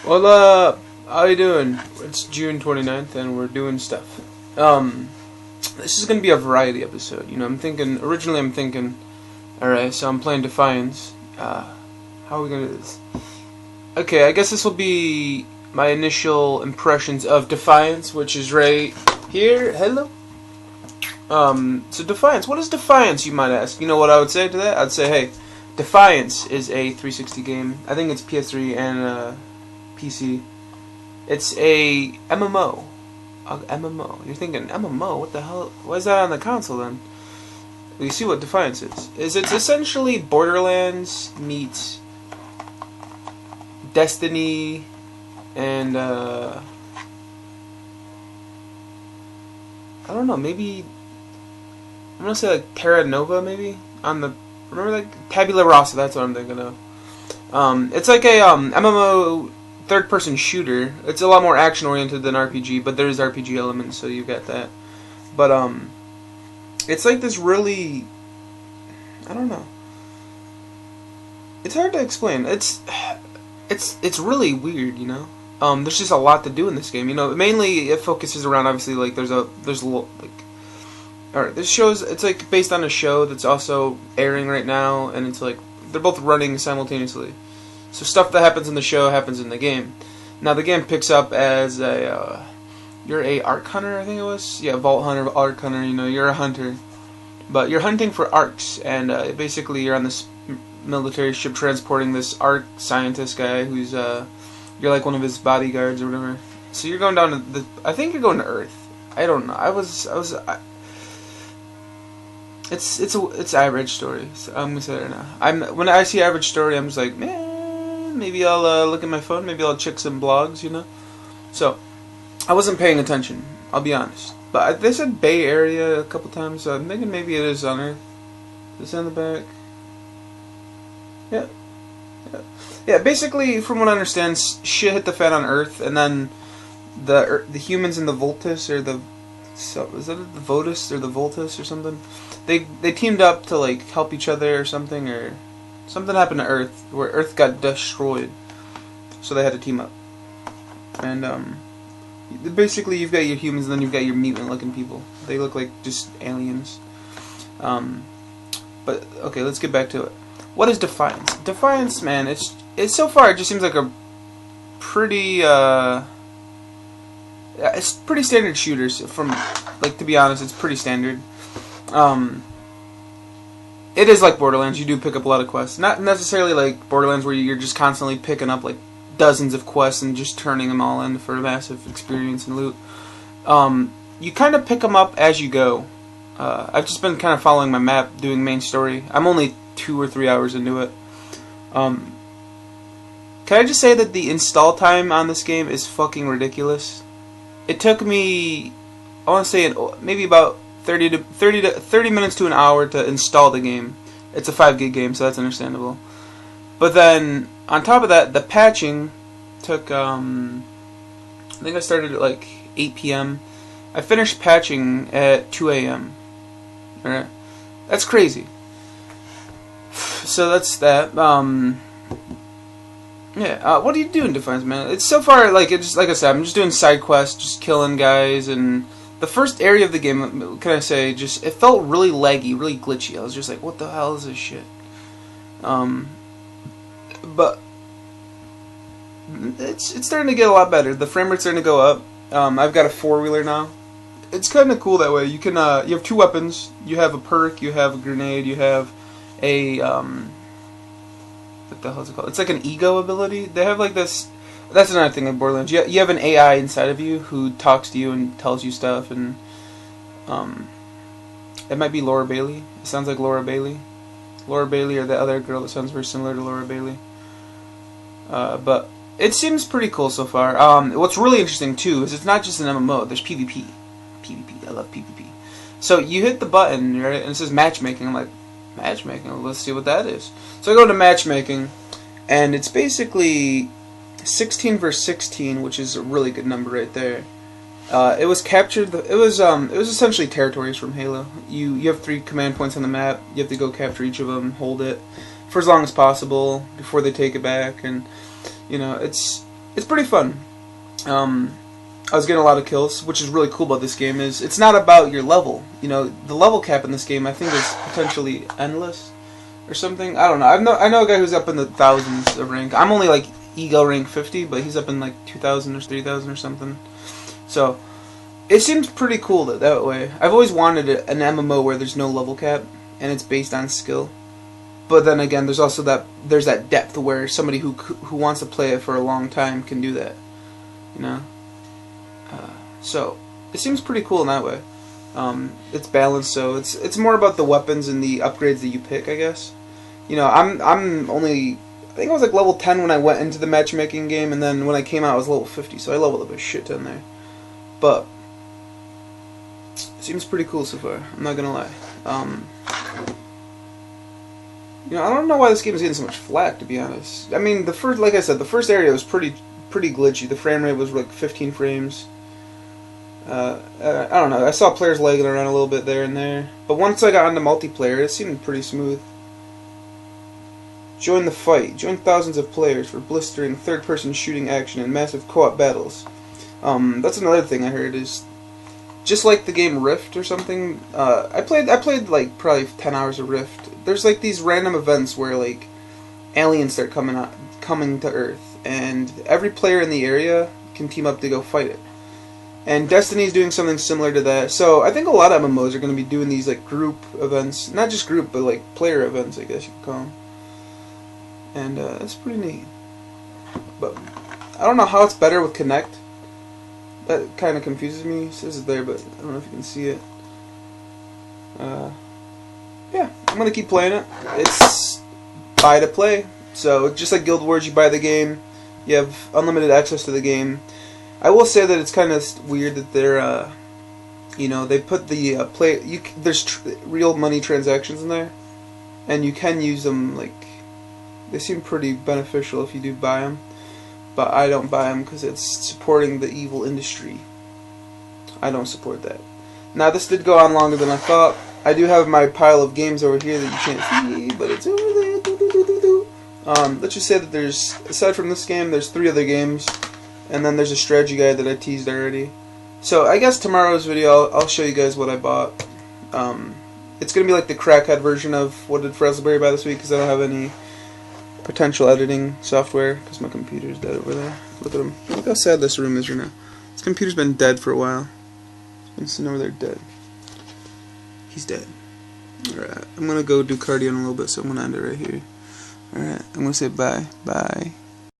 Well, how you doing? It's June 29th, and we're doing stuff. This is gonna be a variety episode. Originally I'm thinking, alright, so I'm playing Defiance. How are we gonna do this? Okay, I guess this will be my initial impressions of Defiance, which is right here. Hello? So Defiance, what is Defiance, you might ask? You know what I would say to that? I'd say, hey, Defiance is a 360 game. I think it's PS3 and, PC. It's a MMO. MMO. You're thinking, MMO? What the hell? Why is that on the console then? Well, you see what Defiance is. It's essentially Borderlands meets Destiny and, I don't know, maybe, I'm gonna say like Terra Nova maybe? Remember like Tabula Rasa, that's what I'm thinking of. It's like a, MMO third-person shooter. It's a lot more action-oriented than RPG, but there's RPG elements, so you get that. But, it's like this really, I don't know. It's hard to explain. It's really weird, you know? There's just a lot to do in this game, you know? Mainly, it focuses around, obviously, like, there's a little, like, alright, it's, like, based on a show that's also airing right now, and it's, like, they're both running simultaneously. So stuff that happens in the show happens in the game. Now the game picks up as you're a arc hunter, I think it was. Yeah, vault hunter, arc hunter. You know, you're a hunter, but you're hunting for arcs, and basically you're on this military ship transporting this arc scientist guy who's you're like one of his bodyguards or whatever. So you're going down to I think you're going to Earth. I don't know. It's average story. So I'm gonna say it right now. When I see average story, I'm just like, man. Maybe I'll look at my phone. Maybe I'll check some blogs, you know. So I wasn't paying attention. I'll be honest. But they said Bay Area a couple times, so I'm thinking maybe it is on Earth. Is it in the back? Yeah. Basically, from what I understand, shit hit the fan on Earth, and then the humans in the Voltus or is that the Votus or the Voltus or something? They teamed up to like help each other or something or. Something happened to Earth, where Earth got destroyed, so they had to team up. And, basically you've got your humans, and then you've got your mutant-looking people. They look like just aliens. But, okay, let's get back to it. What is Defiance? Defiance, man, it's so far, it just seems like a pretty, it's pretty standard shooters, to be honest, it's pretty standard. It is like Borderlands. You do pick up a lot of quests. Not necessarily like Borderlands where you're just constantly picking up like dozens of quests and just turning them all in for massive experience and loot. You kind of pick them up as you go. I've just been kind of following my map, doing main story. I'm only 2 or 3 hours into it. Can I just say that the install time on this game is fucking ridiculous? It took me, I want to say, maybe about 30 minutes to an hour to install the game. It's a 5 gig game, so that's understandable. But then, on top of that, the patching took, I think I started at like 8 p.m. I finished patching at 2 a.m. Alright? That's crazy. So that's that. Yeah, what do you do in Defiance, man? It's so far, like I said, I'm just doing side quests, just killing guys, and the first area of the game, can I say, it felt really laggy, really glitchy. I was just like, what the hell is this shit? But it's starting to get a lot better. The frame rate's starting to go up. I've got a 4-wheeler now. It's kind of cool that way. You can, you have 2 weapons. You have a perk, you have a grenade, you have a, what the hell is it called? It's like an ego ability. They have like this. That's another thing in Borderlands. You have an AI inside of you who talks to you and tells you stuff, and it might be Laura Bailey. It sounds like Laura Bailey. Laura Bailey or the other girl that sounds very similar to Laura Bailey. But it seems pretty cool so far. What's really interesting too is it's not just an MMO. There's PvP. I love PvP. So you hit the button, right, and it says matchmaking. I'm like, matchmaking? Well, let's see what that is. So I go to matchmaking, and it's basically 16 versus 16, which is a really good number right there. It was captured. It was essentially territories from Halo. You have 3 command points on the map. You have to go capture each of them, hold it for as long as possible before they take it back, and you know it's it's pretty fun. I was getting a lot of kills, which is really cool about this game. Is it's not about your level. You know, the level cap in this game I think is potentially endless or something. I don't know. I know a guy who's up in the thousands of rank. I'm only like ego rank 50, but he's up in like 2,000 or 3,000 or something. So it seems pretty cool that way. I've always wanted an MMO where there's no level cap and it's based on skill. But then again, there's also that depth where somebody who wants to play it for a long time can do that. You know. So it seems pretty cool in that way. It's balanced, so it's more about the weapons and the upgrades that you pick, I guess. You know, I'm only, I think I was like level 10 when I went into the matchmaking game, and then when I came out I was level 50, so I leveled up a shit ton there. But it seems pretty cool so far. I'm not gonna lie. You know, I don't know why this game is getting so much flack, to be honest. I mean, like I said, the first area was pretty glitchy. The frame rate was like 15 frames. I don't know. I saw players lagging around a little bit there and there. But once I got onto multiplayer, it seemed pretty smooth. Join the fight. Join thousands of players for blistering third-person shooting action and massive co-op battles. That's another thing I heard is just like the game Rift or something. I played like probably 10 hours of Rift. There's like these random events where like aliens start coming to Earth, and every player in the area can team up to go fight it. And Destiny's doing something similar to that. So I think a lot of MMOs are going to be doing these like group events, not just group, but like player events, I guess you could call them. And that's pretty neat. But I don't know how it's better with Connect. That kind of confuses me. It says it there, but I don't know if you can see it. Yeah, I'm gonna keep playing it. It's buy to play. So just like Guild Wars, you buy the game, you have unlimited access to the game. I will say that it's kind of weird that they're, you know, they put the there's real money transactions in there, and you can use them. Like, they seem pretty beneficial if you do buy them, but I don't buy them because it's supporting the evil industry. I don't support that. Now, this did go on longer than I thought. I do have my pile of games over here that you can't see, but it's over there. Let's just say that there's, aside from this game, there's 3 other games. And then there's a strategy guide that I teased already. So I guess tomorrow's video I'll show you guys what I bought. It's going to be like the crackhead version of what did Frazzlog buy this week, because I don't have any potential editing software because my computer's dead over there. Look at him. Look how sad this room is right now. This computer's been dead for a while. It's been sitting over there dead. He's dead. Alright, I'm going to go do cardio in a little bit, so I'm going to end it right here. Alright, I'm going to say bye. Bye.